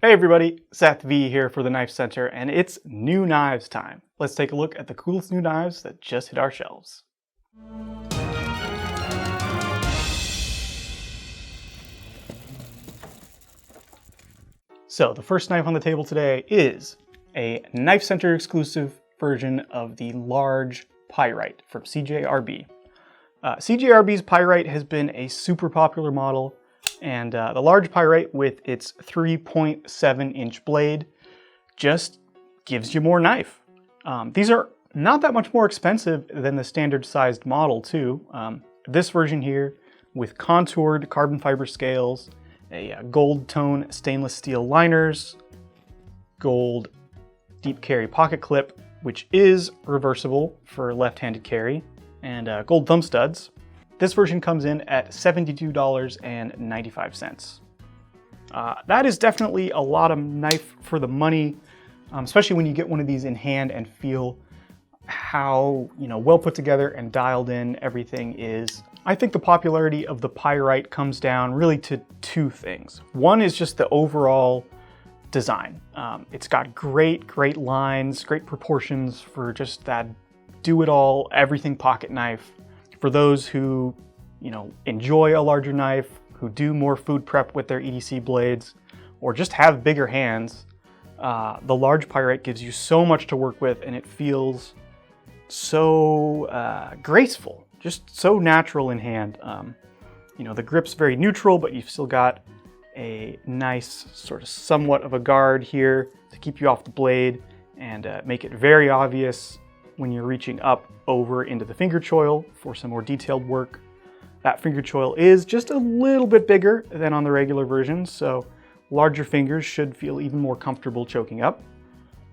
Hey everybody, Seth V here for the Knife Center, and it's new knives time. Let's take a look at the coolest new knives that just hit our shelves. So the first knife on the table today is a KnifeCenter exclusive version of the large Pyrite from CJRB. CJRB's Pyrite has been a super popular model, and the large Pyrite with its 3.7-inch blade just gives you more knife. These are not that much more expensive than the standard sized model too. This version here with contoured carbon fiber scales, a gold tone stainless steel liners, gold deep carry pocket clip, which is reversible for left-handed carry, and gold thumb studs. This version comes in at $72.95. That is definitely a lot of knife for the money, especially when you get one of these in hand and feel how well put together and dialed in everything is. I think the popularity of the Pyrite comes down really to two things. One is just the overall design. It's got great lines, great proportions for just that do-it-all, everything pocket knife. For those who, enjoy a larger knife, who do more food prep with their EDC blades, or just have bigger hands, the large Pyrite gives you so much to work with, and it feels so graceful, just so natural in hand. The grip's very neutral, but you've still got a nice sort of somewhat of a guard here to keep you off the blade and make it very obvious when you're reaching up over into the finger choil for some more detailed work. That finger choil is just a little bit bigger than on the regular version, so larger fingers should feel even more comfortable choking up.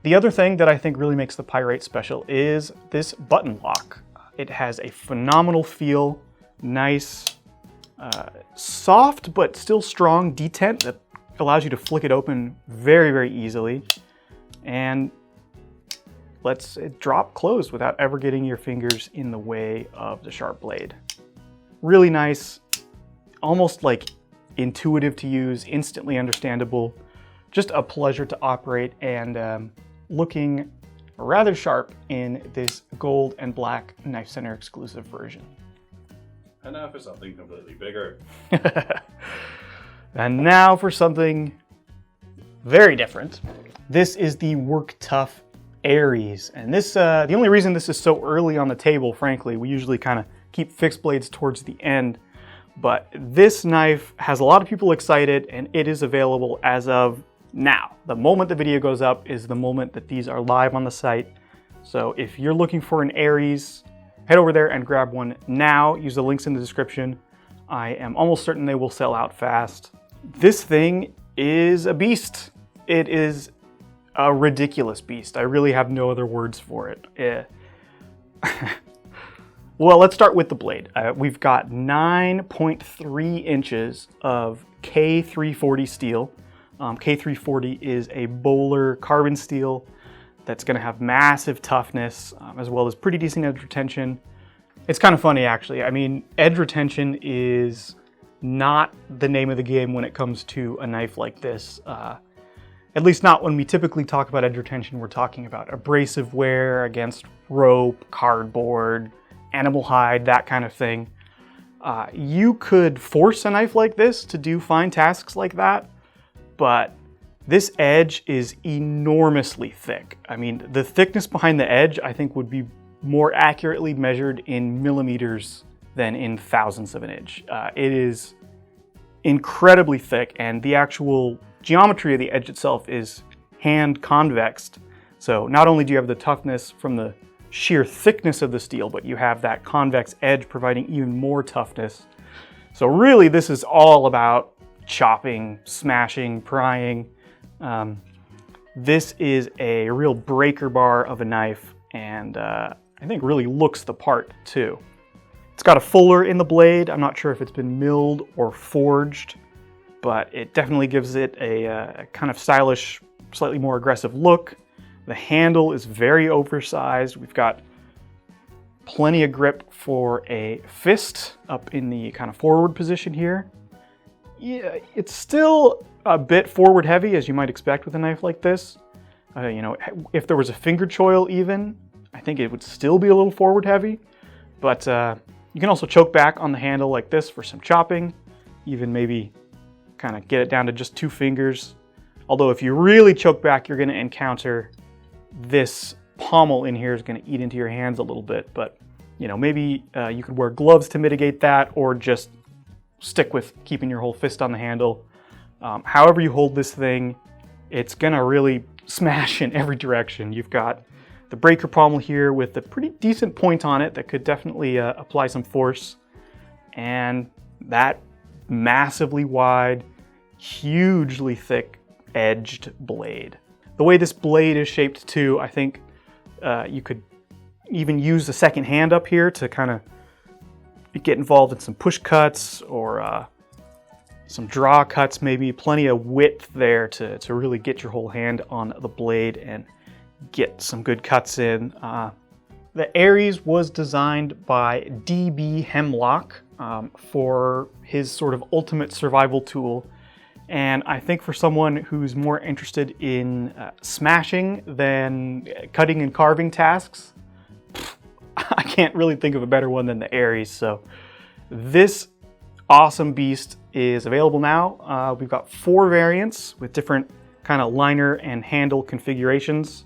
The other thing that I think really makes the Pyrite special is this button lock. It has a phenomenal feel, nice, soft but still strong detent that allows you to flick it open very easily, and lets it drop closed without ever getting your fingers in the way of the sharp blade. Really nice, almost like intuitive to use, instantly understandable, just a pleasure to operate, and looking rather sharp in this gold and black KnifeCenter exclusive version. And now for something completely bigger. And now for something very different. This is the Work Tuff Aries, and this the only reason this is so early on the table, frankly, we usually kind of keep fixed blades towards the end, but this knife has a lot of people excited, and it is available as of now. The moment the video goes up is the moment that these are live on the site. So if you're looking for an Aries, head over there and grab one now. Use the links in the description. I am almost certain they will sell out fast. This thing is a beast. It is a ridiculous beast. I really have no other words for it. Well, let's start with the blade. We've got 9.3 inches of K340 steel. K340 is a Boker carbon steel that's going to have massive toughness, as well as pretty decent edge retention. It's kind of funny, actually. I mean, edge retention is not the name of the game when it comes to a knife like this. At least not when we typically talk about edge retention. We're talking about abrasive wear against rope, cardboard, animal hide, that kind of thing. You could force a knife like this to do fine tasks like that, but this edge is enormously thick. I mean, the thickness behind the edge, I think, would be more accurately measured in millimeters than in thousandths of an inch. It is incredibly thick, and the actual geometry of the edge itself is hand convexed. So not only do you have the toughness from the sheer thickness of the steel, but you have that convex edge providing even more toughness. So really, this is all about chopping, smashing, prying. This is a real breaker bar of a knife, and I think really looks the part too. It's got a fuller in the blade. I'm not sure if it's been milled or forged, but it definitely gives it a kind of stylish, slightly more aggressive look. The handle is very oversized. We've got plenty of grip for a fist up in the kind of forward position here. Yeah, it's still a bit forward heavy, as you might expect with a knife like this. You know, if there was a finger choil even, I think it would still be a little forward heavy. But you can also choke back on the handle like this for some chopping. Even maybe kind of get it down to just 2 fingers. Although if you really choke back, you're going to encounter this pommel in here is going to eat into your hands a little bit. But, you know, maybe you could wear gloves to mitigate that, or just stick with keeping your whole fist on the handle. However you hold this thing, it's going to really smash in every direction. You've got the breaker pommel here with a pretty decent point on it that could definitely apply some force. And that massively wide, hugely thick edged blade. The way this blade is shaped too, I think you could even use the second hand up here to kind of get involved in some push cuts or some draw cuts maybe. Plenty of width there to really get your whole hand on the blade and get some good cuts in. The Ares was designed by D.B. Hemlock for his sort of ultimate survival tool. And I think for someone who's more interested in smashing than cutting and carving tasks, I can't really think of a better one than the Ares. So this awesome beast is available now. We've got 4 variants with different kind of liner and handle configurations.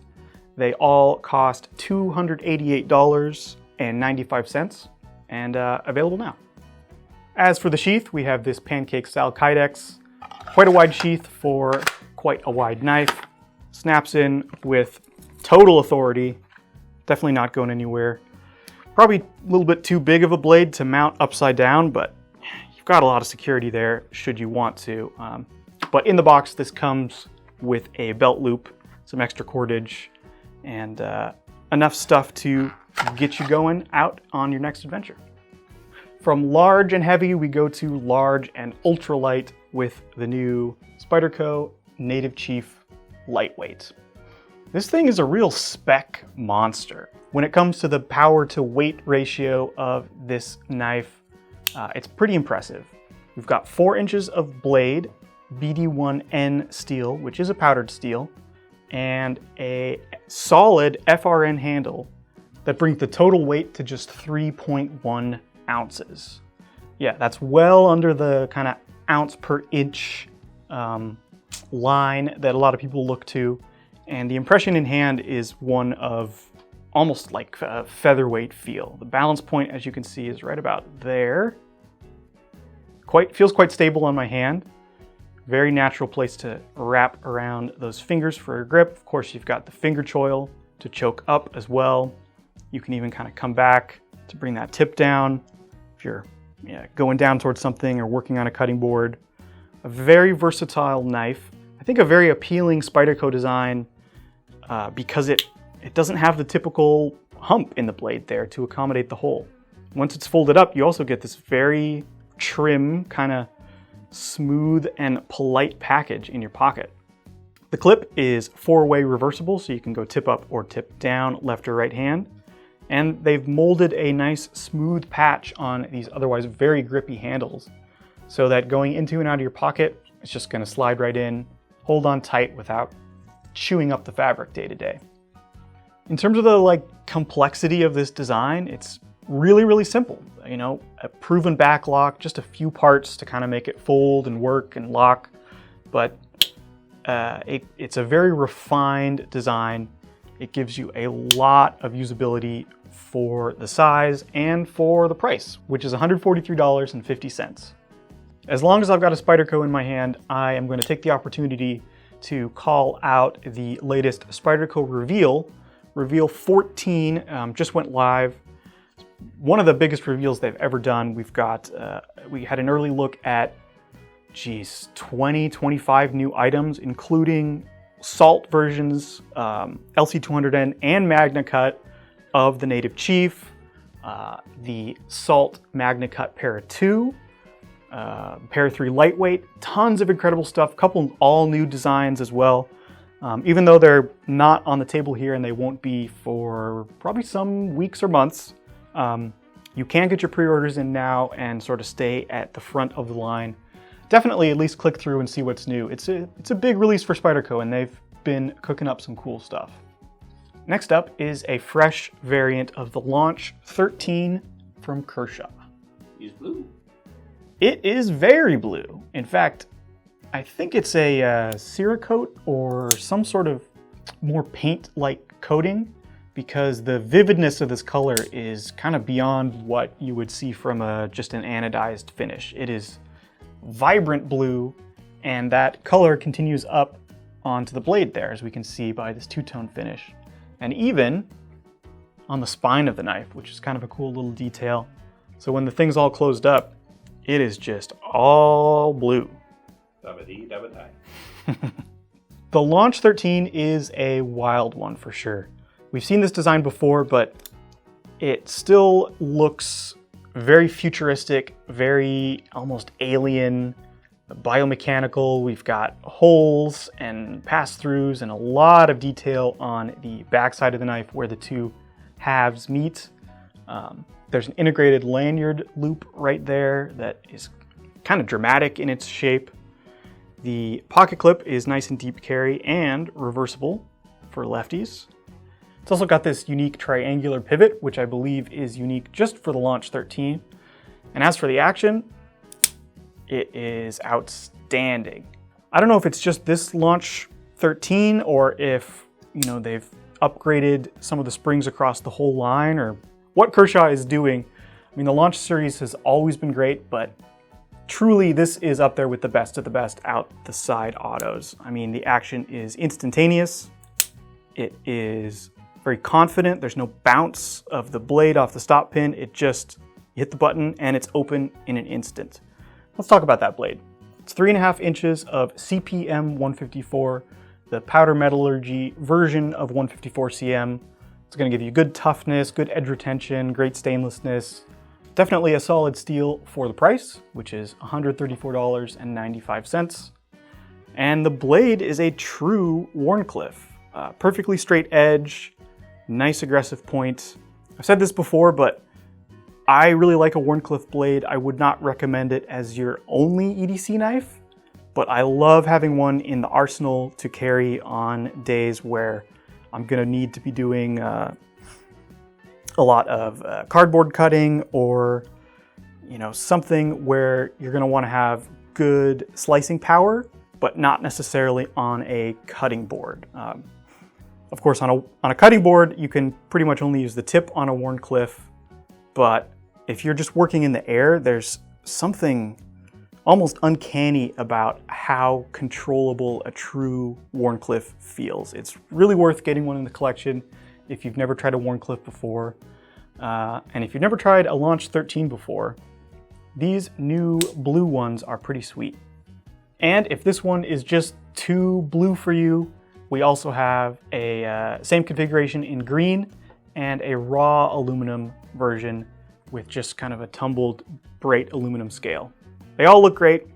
They all cost $288.95 and available now. As for the sheath, we have this pancake style Kydex. Quite a wide sheath for quite a wide knife. Snaps in with total authority. Definitely not going anywhere. Probably a little bit too big of a blade to mount upside down, but you've got a lot of security there should you want to. But in the box, this comes with a belt loop, some extra cordage, and enough stuff to get you going out on your next adventure. From large and heavy, we go to large and ultralight with the new Spyderco Native Chief Lightweight. This thing is a real spec monster. When it comes to the power to weight ratio of this knife, it's pretty impressive. We've got 4 inches of blade, BD1N steel, which is a powdered steel, and a solid FRN handle that brings the total weight to just 3.1 ounces. Yeah, that's well under the kind of ounce per inch line that a lot of people look to. And the impression in hand is one of almost like a featherweight feel. The balance point, as you can see, is right about there. Feels quite stable on my hand. Very natural place to wrap around those fingers for a grip. Of course, you've got the finger choil to choke up as well. You can even kind of come back to bring that tip down if you're going down towards something or working on a cutting board. A very versatile knife. I think a very appealing Spyderco design because it doesn't have the typical hump in the blade there to accommodate the hole. Once it's folded up, you also get this very trim, kind of smooth and polite package in your pocket. The clip is 4-way reversible, so you can go tip up or tip down, left or right hand. And they've molded a nice smooth patch on these otherwise very grippy handles so that going into and out of your pocket, it's just going to slide right in, hold on tight without chewing up the fabric day to day. In terms of the complexity of this design, it's really, really simple. You know, a proven back lock, just a few parts to kind of make it fold and work and lock, but it's a very refined design. It gives you a lot of usability for the size and for the price, which is $143.50. As long as I've got a Spyderco in my hand, I am going to take the opportunity to call out the latest Spyderco reveal. Reveal 14 just went live. One of the biggest reveals they've ever done. We had an early look at 20, 25 new items, including salt versions, LC200N and Magna Cut of the Native Chief, the Salt Magna Cut Para 2, Para 3 Lightweight, tons of incredible stuff, a couple of all new designs as well. Even though they're not on the table here and they won't be for probably some weeks or months, you can get your pre-orders in now and sort of stay at the front of the line definitely at least click through and see what's new. It's a big release for Spyderco, and they've been cooking up some cool stuff. Next up is a fresh variant of the Launch 13 from Kershaw. He's blue. It is very blue. In fact, I think it's a Cerakote or some sort of more paint-like coating, because the vividness of this color is kind of beyond what you would see from just an anodized finish. It is vibrant blue, and that color continues up onto the blade there, as we can see by this two-tone finish. And even on the spine of the knife, which is kind of a cool little detail. So when the thing's all closed up, it is just all blue. Dabba-dee, dabba-die. The Launch 13 is a wild one for sure. We've seen this design before, but it still looks very futuristic, very almost alien, biomechanical. We've got holes and pass-throughs and a lot of detail on the backside of the knife where the two halves meet. There's an integrated lanyard loop right there that is kind of dramatic in its shape. The pocket clip is nice and deep carry and reversible for lefties. It's also got this unique triangular pivot, which I believe is unique just for the Launch 13. And as for the action, it is outstanding. I don't know if it's just this Launch 13 or if, they've upgraded some of the springs across the whole line, or what Kershaw is doing. I mean, the Launch series has always been great, but truly this is up there with the best of the best out the side autos. I mean, the action is instantaneous. It is very confident. There's no bounce of the blade off the stop pin. It just, you hit the button and it's open in an instant. Let's talk about that blade. It's 3.5 inches of CPM 154, the powder metallurgy version of 154 CM. It's gonna give you good toughness, good edge retention, great stainlessness. Definitely a solid steel for the price, which is $134.95. And the blade is a true Wharncliffe. Perfectly straight edge, nice aggressive point. I've said this before, but I really like a Wharncliffe blade. I would not recommend it as your only EDC knife, but I love having one in the arsenal to carry on days where I'm gonna need to be doing a lot of cardboard cutting, or something where you're gonna wanna have good slicing power, but not necessarily on a cutting board. Of course, on a cutting board, you can pretty much only use the tip on a Wharncliffe, but if you're just working in the air, there's something almost uncanny about how controllable a true Wharncliffe feels. It's really worth getting one in the collection if you've never tried a Wharncliffe before. And if you've never tried a Launch 13 before, these new blue ones are pretty sweet. And if this one is just too blue for you, we also have a same configuration in green and a raw aluminum version with just kind of a tumbled bright aluminum scale. They all look great.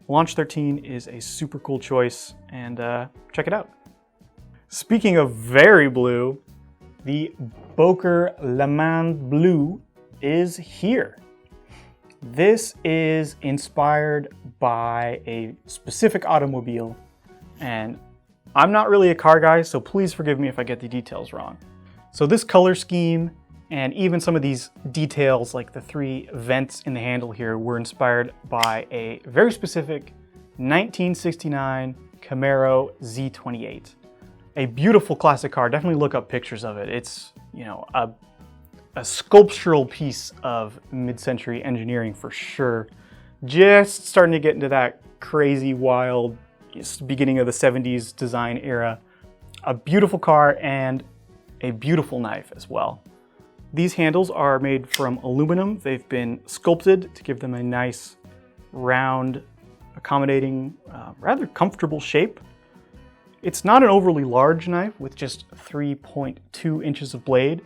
Launch 13 is a super cool choice, and check it out. Speaking of very blue, the Boker Lemand Blue is here. This is inspired by a specific automobile, and I'm not really a car guy, so please forgive me if I get the details wrong. So this color scheme and even some of these details, like the 3 vents in the handle here, were inspired by a very specific 1969 Camaro Z28. A beautiful classic car. Definitely look up pictures of it. It's, a sculptural piece of mid-century engineering for sure. Just starting to get into that crazy, wild, beginning of the 70s design era. A beautiful car and a beautiful knife as well. These handles are made from aluminum. They've been sculpted to give them a nice, round, accommodating, rather comfortable shape. It's not an overly large knife with just 3.2 inches of blade,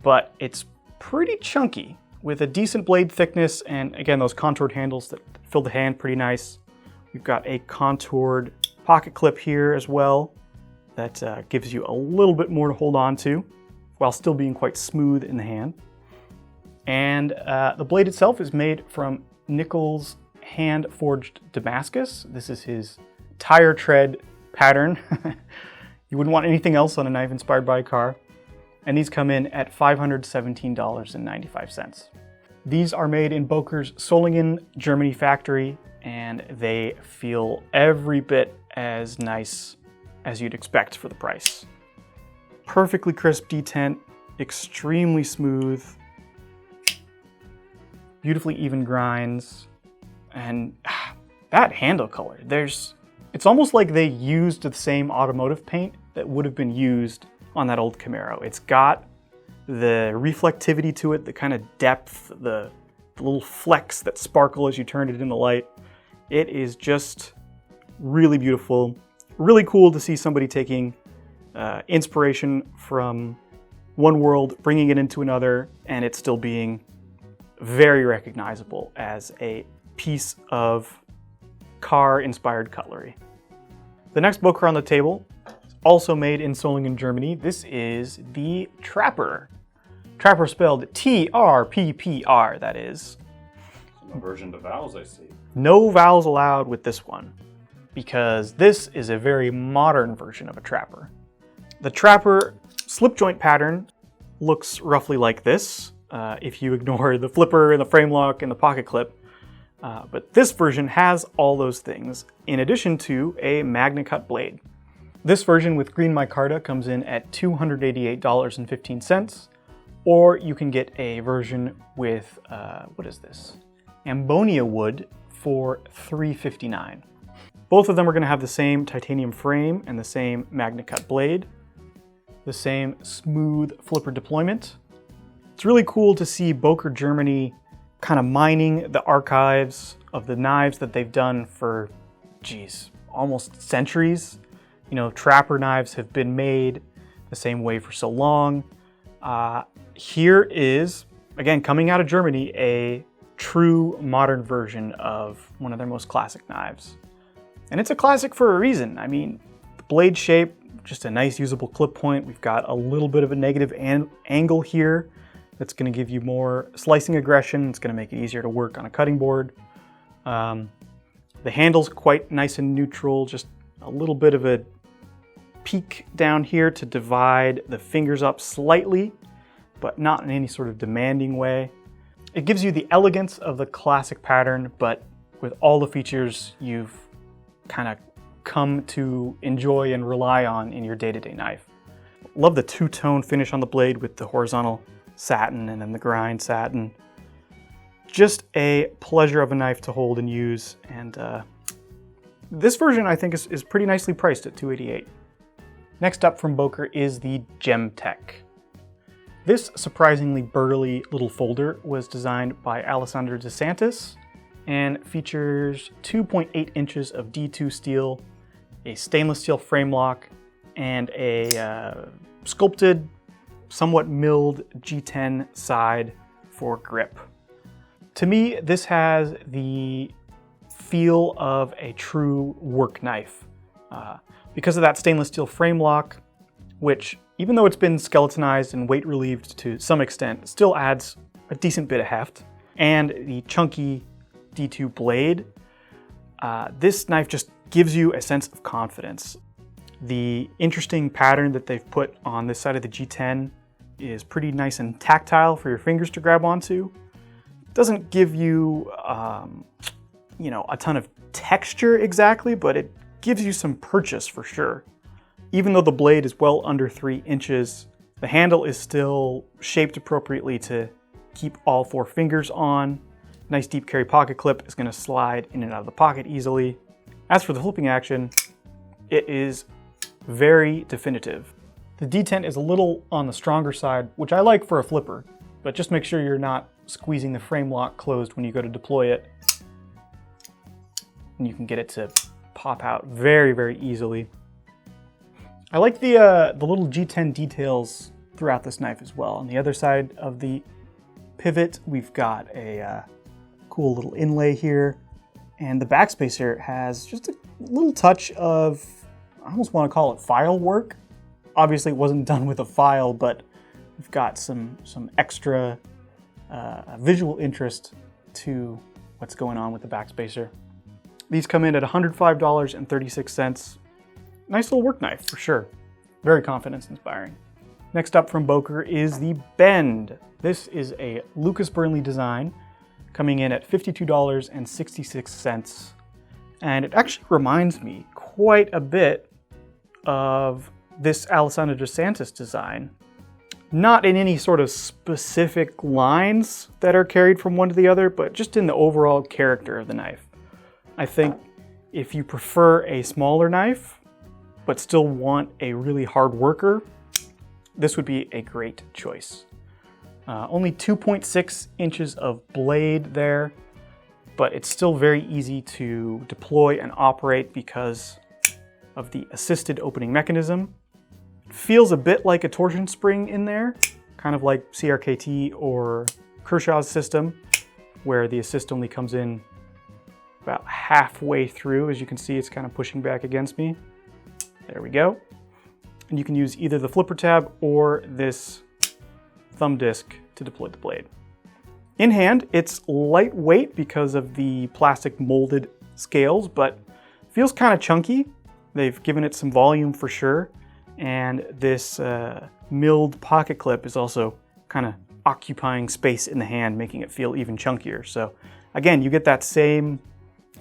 but it's pretty chunky with a decent blade thickness, and again, those contoured handles that fill the hand pretty nice. We've got a contoured pocket clip here as well that gives you a little bit more to hold on to while still being quite smooth in the hand. And the blade itself is made from Nichols hand-forged Damascus. This is his tire tread pattern. You wouldn't want anything else on a knife inspired by a car. And these come in at $517.95. These are made in Boker's Solingen, Germany factory, and they feel every bit as nice as you'd expect for the price. Perfectly crisp detent, extremely smooth, beautifully even grinds, and that handle color, it's almost like they used the same automotive paint that would have been used on that old Camaro. It's got the reflectivity to it, the kind of depth, the little flecks that sparkle as you turn it in the light. It is just really beautiful. Really cool to see somebody taking inspiration from one world, bringing it into another, and it still being very recognizable as a piece of car-inspired cutlery. The next Boker on the table, also made in Solingen, Germany. This is the Trapper. Trapper spelled TRPPR, that is. Some aversion to vowels, I see. No vowels allowed with this one, because this is a very modern version of a Trapper. The Trapper slip joint pattern looks roughly like this, if you ignore the flipper and the frame lock and the pocket clip. But this version has all those things, in addition to a Magna Cut blade. This version with green micarta comes in at $288.15, or you can get a version with, what is this? Ambonia wood for $359. Both of them are going to have the same titanium frame and the same Magna Cut blade, the same smooth flipper deployment. It's really cool to see Boker Germany kind of mining the archives of the knives that they've done for, almost centuries. You know, Trapper knives have been made the same way for so long. Here is, again, coming out of Germany, a true modern version of one of their most classic knives. And it's a classic for a reason. I mean, the blade shape, just a nice usable clip point. We've got a little bit of a negative angle here that's going to give you more slicing aggression. It's going to make it easier to work on a cutting board. The handle's quite nice and neutral, just a little bit of a peak down here to divide the fingers up slightly, but not in any sort of demanding way. It gives you the elegance of the classic pattern, but with all the features you've kind of come to enjoy and rely on in your day-to-day knife. Love the two-tone finish on the blade with the horizontal satin and then the grind satin. Just a pleasure of a knife to hold and use, and this version I think is pretty nicely priced at $288. Next up from Boker is the Gemtek. This surprisingly burly little folder was designed by Alessandro DeSantis and features 2.8 inches of D2 steel, a stainless steel frame lock, and a sculpted, somewhat milled G10 side for grip. To me, this has the feel of a true work knife. Because of that stainless steel frame lock, which, even though it's been skeletonized and weight relieved to some extent, still adds a decent bit of heft, and the chunky D2 blade, this knife just gives you a sense of confidence. The interesting pattern that they've put on this side of the G10 is pretty nice and tactile for your fingers to grab onto. It doesn't give you, a ton of texture exactly, but it gives you some purchase for sure. Even though the blade is well under 3 inches, the handle is still shaped appropriately to keep all 4 fingers on. Nice deep carry pocket clip is going to slide in and out of the pocket easily. As for the flipping action, it is very definitive. The detent is a little on the stronger side, which I like for a flipper, but just make sure you're not squeezing the frame lock closed when you go to deploy it. And you can get it to pop out very, very easily. I like the little G10 details throughout this knife as well. On the other side of the pivot, we've got a cool little inlay here. And the backspacer has just a little touch of, I almost want to call it file work. Obviously it wasn't done with a file, but we've got some extra visual interest to what's going on with the backspacer. These come in at $105.36. Nice little work knife for sure. Very confidence inspiring. Next up from Boker is the Bend. This is a Lucas Burnley design coming in at $52.66. And it actually reminds me quite a bit of this Alessandro dos Santos design. Not in any sort of specific lines that are carried from one to the other, but just in the overall character of the knife. I think if you prefer a smaller knife, but still want a really hard worker, this would be a great choice. Only 2.6 inches of blade there, but it's still very easy to deploy and operate because of the assisted opening mechanism. It feels a bit like a torsion spring in there, kind of like CRKT or Kershaw's system, where the assist only comes in about halfway through. As you can see, it's kind of pushing back against me. There we go. And you can use either the flipper tab or this thumb disc to deploy the blade. In hand, it's lightweight because of the plastic molded scales, but feels kind of chunky. They've given it some volume for sure. And this milled pocket clip is also kind of occupying space in the hand, making it feel even chunkier. So again, you get that same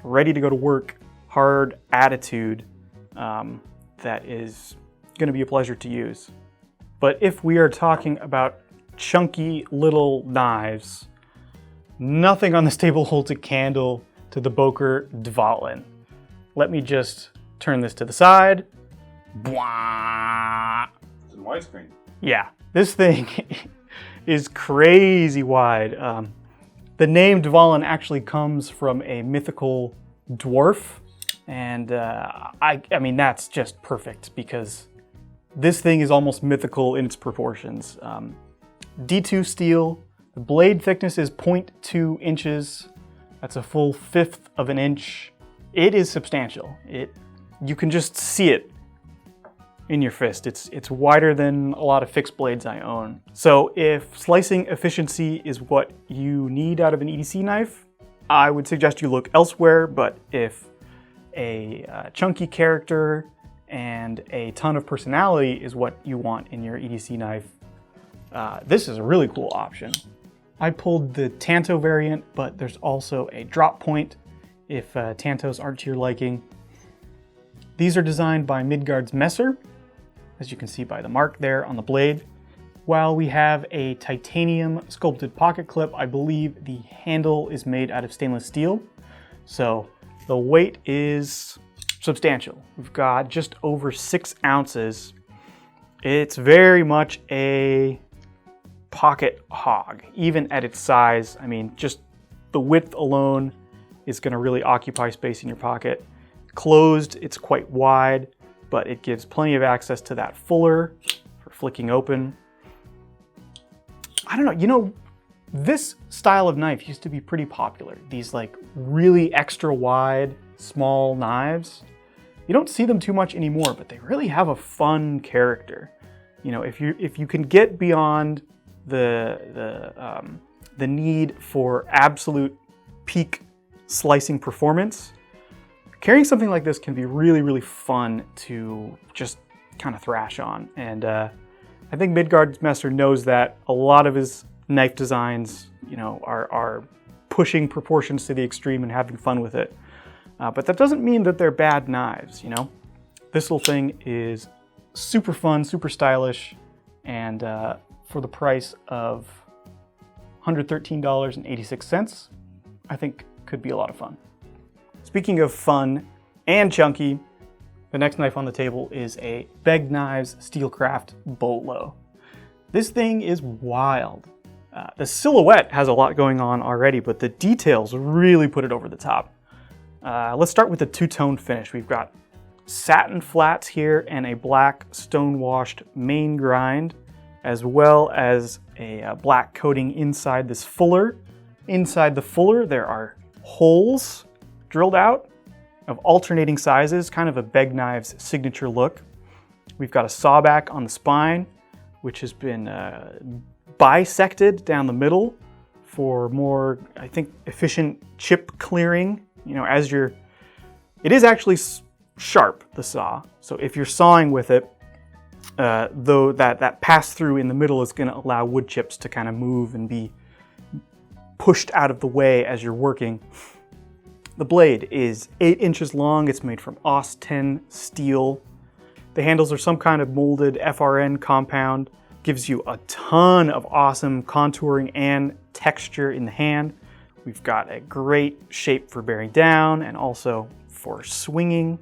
ready to go to work, hard attitude that is going to be a pleasure to use. But if we are talking about chunky little knives, nothing on this table holds a candle to the Boker Dvalin. Let me just turn this to the side. Bwah! It's in widescreen. Yeah, this thing is crazy wide. The name Dvalin actually comes from a mythical dwarf, and I mean that's just perfect because this thing is almost mythical in its proportions. D2 steel, the blade thickness is 0.2 inches. That's a full 1/5 of an inch. It is substantial. You can just see it in your fist. It's wider than a lot of fixed blades I own. So if slicing efficiency is what you need out of an EDC knife, I would suggest you look elsewhere, but if a chunky character and a ton of personality is what you want in your EDC knife, this is a really cool option. I pulled the Tanto variant, but there's also a drop point if Tantos aren't to your liking. These are designed by Midgard's Messer, as you can see by the mark there on the blade. While we have a titanium sculpted pocket clip, I believe the handle is made out of stainless steel. So the weight is substantial. We've got just over 6 ounces. It's very much a pocket hog, even at its size. I mean, just the width alone is going to really occupy space in your pocket. Closed, it's quite wide, but it gives plenty of access to that fuller for flicking open. I don't know, you know, this style of knife used to be pretty popular. These like really extra wide, small knives. You don't see them too much anymore, but they really have a fun character. You know, if you can get beyond the need for absolute peak slicing performance, carrying something like this can be really, really fun to just kind of thrash on. And I think Midgard's Messer knows that. A lot of his knife designs, you know, are pushing proportions to the extreme and having fun with it. But that doesn't mean that they're bad knives, you know? This little thing is super fun, super stylish, and for the price of $113.86, I think could be a lot of fun. Speaking of fun and chunky, the next knife on the table is a Begg Knives Steelcraft Bolo. This thing is wild. The silhouette has a lot going on already, but the details really put it over the top. Let's start with the two-tone finish. We've got satin flats here and a black stone-washed main grind, as well as a black coating inside this fuller. Inside the fuller, there are holes drilled out of alternating sizes, kind of a Begg Knives signature look. We've got a sawback on the spine, which has been bisected down the middle for more, I think, efficient chip clearing. You know, it is actually sharp, the saw. So if you're sawing with it, though that pass through in the middle is going to allow wood chips to kind of move and be pushed out of the way as you're working. The blade is 8 inches long. It's made from Aus 10 steel. The handles are some kind of molded FRN compound. Gives you a ton of awesome contouring and texture in the hand. We've got a great shape for bearing down and also for swinging.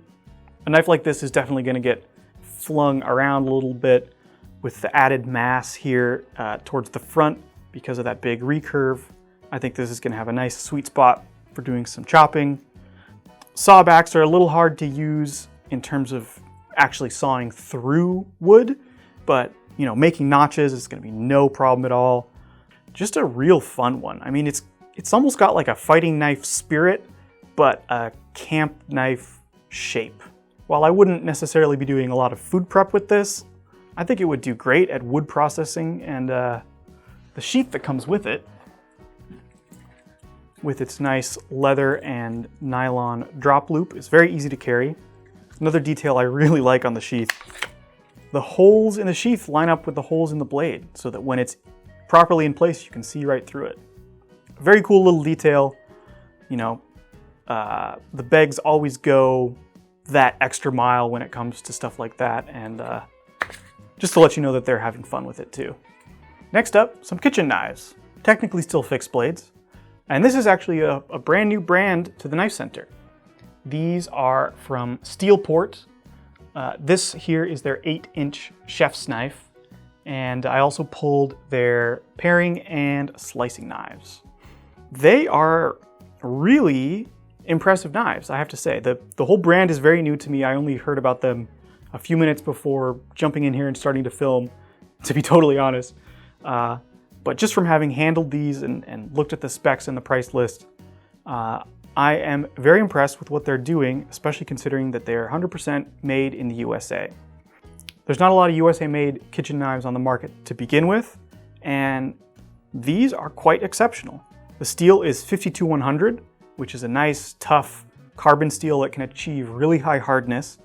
A knife like this is definitely going to get flung around a little bit with the added mass here towards the front because of that big recurve. I think this is going to have a nice sweet spot for doing some chopping. Sawbacks are a little hard to use in terms of actually sawing through wood, but you know, making notches is going to be no problem at all. Just a real fun one. I mean, it's almost got like a fighting knife spirit, but a camp knife shape. While I wouldn't necessarily be doing a lot of food prep with this, I think it would do great at wood processing, and the sheath that comes with it, with its nice leather and nylon drop loop, is very easy to carry. Another detail I really like on the sheath, the holes in the sheath line up with the holes in the blade so that when it's properly in place, you can see right through it. Very cool little detail. You know, the Beggs always go that extra mile when it comes to stuff like that, and just to let you know that they're having fun with it too. Next up, some kitchen knives. Technically still fixed blades. And this is actually a brand new brand to the KnifeCenter. These are from Steelport. This here is their 8-inch chef's knife. And I also pulled their paring and slicing knives. They are really impressive knives, I have to say. The whole brand is very new to me. I only heard about them a few minutes before jumping in here and starting to film, to be totally honest. But just from having handled these and looked at the specs and the price list, I am very impressed with what they're doing, especially considering that they're 100% made in the USA. There's not a lot of USA-made kitchen knives on the market to begin with, and these are quite exceptional. The steel is 52-100, which is a nice, tough carbon steel that can achieve really high hardness,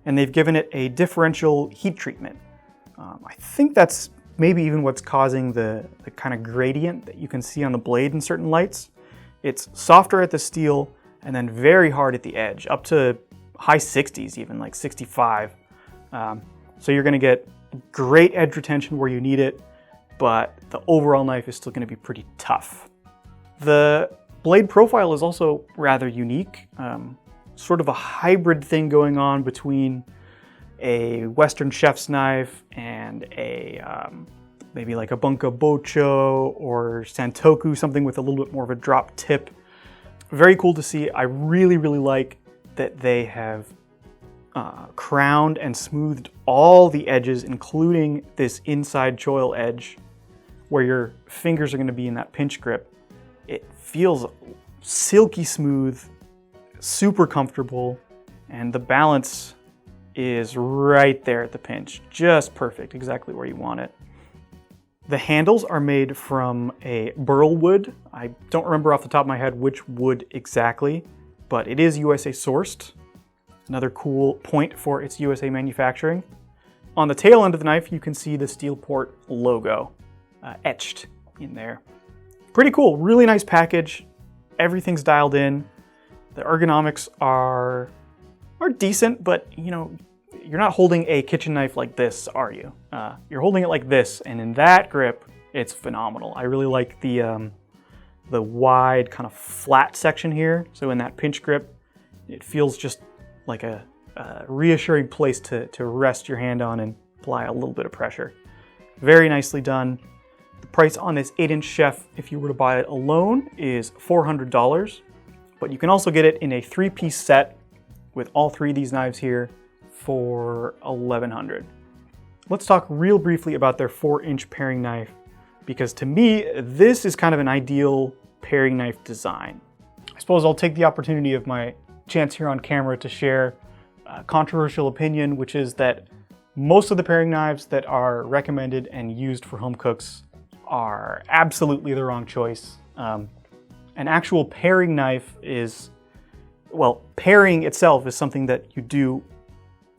and they've given it a differential heat treatment. I think that's maybe even what's causing the kind of gradient that you can see on the blade in certain lights. It's softer at the steel and then very hard at the edge, up to high 60s even, like 65. So you're gonna get great edge retention where you need it, but the overall knife is still gonna be pretty tough. The blade profile is also rather unique, sort of a hybrid thing going on between a Western chef's knife and a maybe like a Bunka Bocho or Santoku, something with a little bit more of a drop tip. Very cool to see. I really, really like that they have crowned and smoothed all the edges, including this inside choil edge where your fingers are going to be in that pinch grip. It feels silky smooth, super comfortable, and the balance is right there at the pinch. Just perfect, exactly where you want it. The handles are made from a burl wood. I don't remember off the top of my head which wood exactly, but it is USA sourced. Another cool point for its USA manufacturing. On the tail end of the knife, you can see the Steelport logo etched in there. Pretty cool, really nice package. Everything's dialed in. The ergonomics are decent, but you know, you're not holding a kitchen knife like this, are you? You're holding it like this, and in that grip, it's phenomenal. I really like the wide kind of flat section here. So in that pinch grip, it feels just like a reassuring place to rest your hand on and apply a little bit of pressure. Very nicely done. The price on this 8-inch chef, if you were to buy it alone, is $400, but you can also get it in a 3-piece set with all 3 of these knives here for $1,100. Let's talk real briefly about their 4-inch paring knife, because to me, this is kind of an ideal paring knife design. I suppose I'll take the opportunity of my chance here on camera to share a controversial opinion, which is that most of the paring knives that are recommended and used for home cooks are absolutely the wrong choice. An actual paring knife is, well, paring itself is something that you do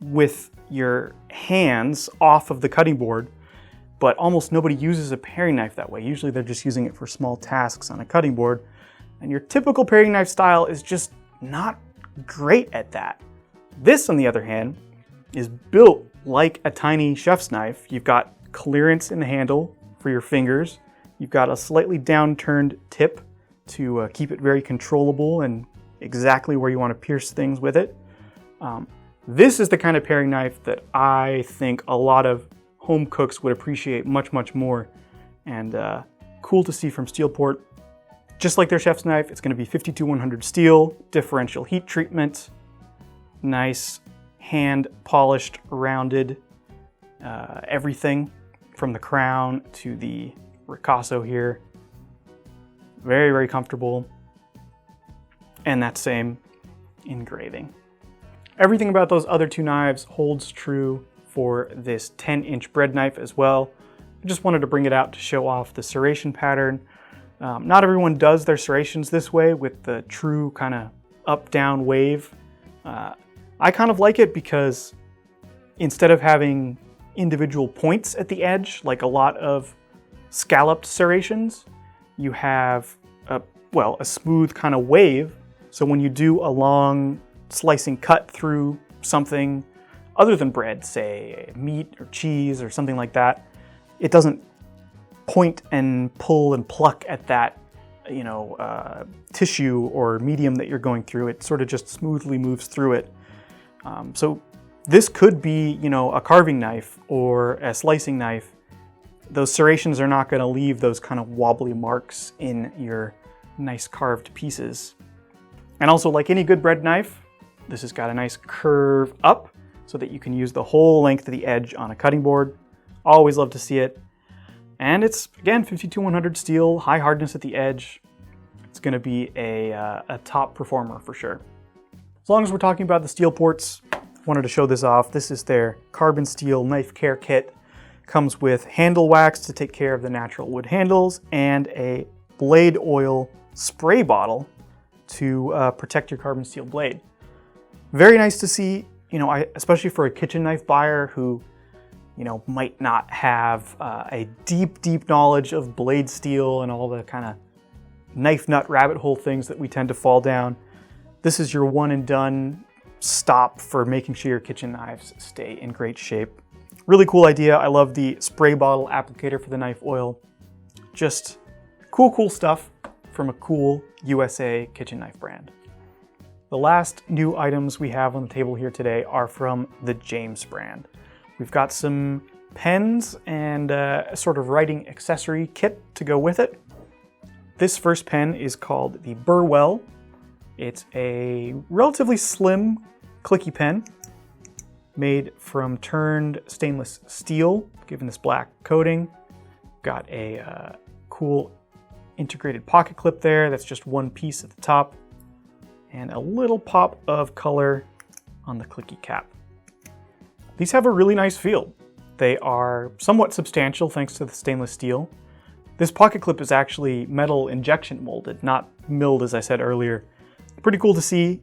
with your hands off of the cutting board, but almost nobody uses a paring knife that way. Usually they're just using it for small tasks on a cutting board, and your typical paring knife style is just not great at that. This, on the other hand, is built like a tiny chef's knife. You've got clearance in the handle for your fingers. You've got a slightly downturned tip to keep it very controllable and exactly where you want to pierce things with it. This is the kind of paring knife that I think a lot of home cooks would appreciate much, much more. And cool to see from Steelport. Just like their chef's knife, it's going to be 52-100 steel, differential heat treatment, nice hand polished, rounded, everything from the crown to the ricasso here. Very, very comfortable. And that same engraving. Everything about those other two knives holds true for this 10-inch bread knife as well. I just wanted to bring it out to show off the serration pattern. Not everyone does their serrations this way with the true kind of up-down wave. I kind of like it because instead of having individual points at the edge, like a lot of scalloped serrations, you have a smooth kind of wave. So when you do a long slicing cut through something other than bread, say meat or cheese or something like that, it doesn't point and pull and pluck at that, tissue or medium that you're going through. It sort of just smoothly moves through it. So this could be, a carving knife or a slicing knife. Those serrations are not going to leave those kind of wobbly marks in your nice carved pieces. And also, like any good bread knife, this has got a nice curve up so that you can use the whole length of the edge on a cutting board. Always love to see it. And it's, again, 52-100 steel, high hardness at the edge. It's going to be a top performer for sure. As long as we're talking about the Steelports, wanted to show this off. This is their carbon steel knife care kit. Comes with handle wax to take care of the natural wood handles and a blade oil spray bottle to protect your carbon steel blade. Very nice to see, especially for a kitchen knife buyer who, might not have a deep knowledge of blade steel and all the kind of knife nut rabbit hole things that we tend to fall down. This is your one and done stop for making sure your kitchen knives stay in great shape. Really cool idea. I love the spray bottle applicator for the knife oil. Just cool stuff from a cool USA kitchen knife brand. The last new items we have on the table here today are from the James brand. We've got some pens and a sort of writing accessory kit to go with it. This first pen is called the Burwell. It's a relatively slim, clicky pen made from turned stainless steel, given this black coating. Got a cool integrated pocket clip there that's just one piece at the top, and a little pop of color on the clicky cap. These have a really nice feel. They are somewhat substantial thanks to the stainless steel. This pocket clip is actually metal injection molded, not milled as I said earlier. Pretty cool to see.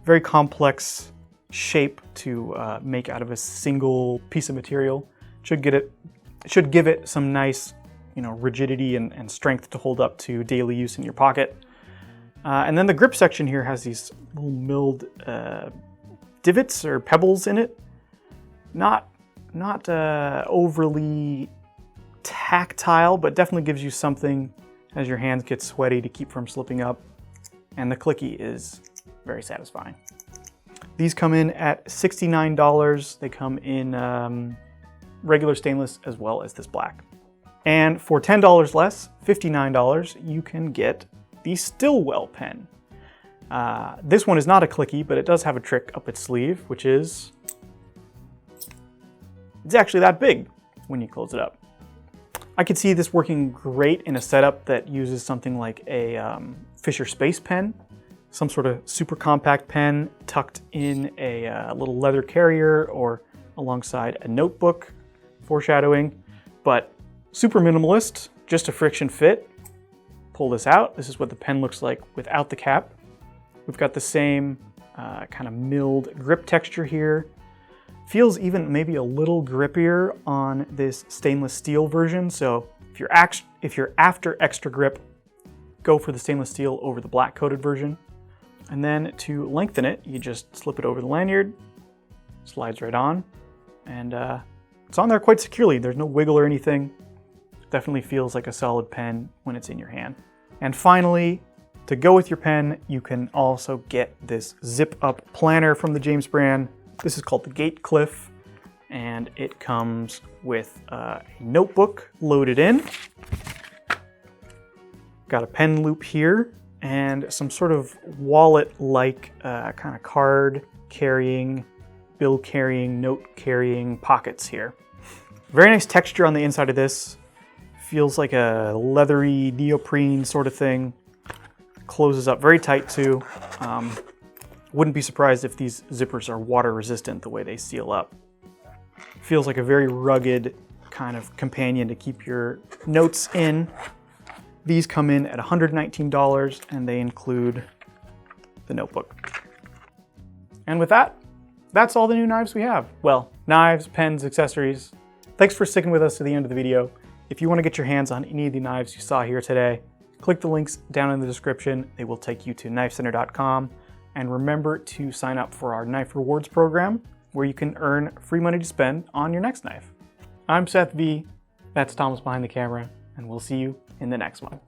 Very complex shape to make out of a single piece of material. Should give it some nice, rigidity and strength to hold up to daily use in your pocket. And then the grip section here has these little milled divots or pebbles in it. Not overly tactile, but definitely gives you something as your hands get sweaty to keep from slipping up. And the clicky is very satisfying. These come in at $69. They come in regular stainless as well as this black. And for $10 less, $59, you can get the Stilwell pen. This one is not a clicky, but it does have a trick up its sleeve, which is it's actually that big when you close it up. I could see this working great in a setup that uses something like a Fisher Space pen, some sort of super compact pen tucked in a little leather carrier or alongside a notebook, foreshadowing, but super minimalist, just a friction fit. pull this out, this is what the pen looks like without the cap. We've got the same kind of milled grip texture here. Feels even maybe a little grippier on this stainless steel version. So if you're after extra grip, go for the stainless steel over the black coated version. And then to lengthen it, you just slip it over the lanyard, slides right on, and it's on there quite securely. There's no wiggle or anything. Definitely feels like a solid pen when it's in your hand. And finally, to go with your pen, you can also get this zip-up planner from the James brand. This is called the Gatecliff, and it comes with a notebook loaded in. Got a pen loop here, and some sort of wallet-like kind of card-carrying, bill-carrying, note-carrying pockets here. Very nice texture on the inside of this. Feels like a leathery neoprene sort of thing. Closes up very tight too. Wouldn't be surprised if these zippers are water resistant the way they seal up. Feels like a very rugged kind of companion to keep your notes in. These come in at $119 and they include the notebook. And with that, that's all the new knives we have. Well, knives, pens, accessories. Thanks for sticking with us to the end of the video. If you want to get your hands on any of the knives you saw here today, click the links down in the description. They will take you to KnifeCenter.com. And remember to sign up for our Knife Rewards program, where you can earn free money to spend on your next knife. I'm Seth V. That's Thomas behind the camera, and we'll see you in the next one.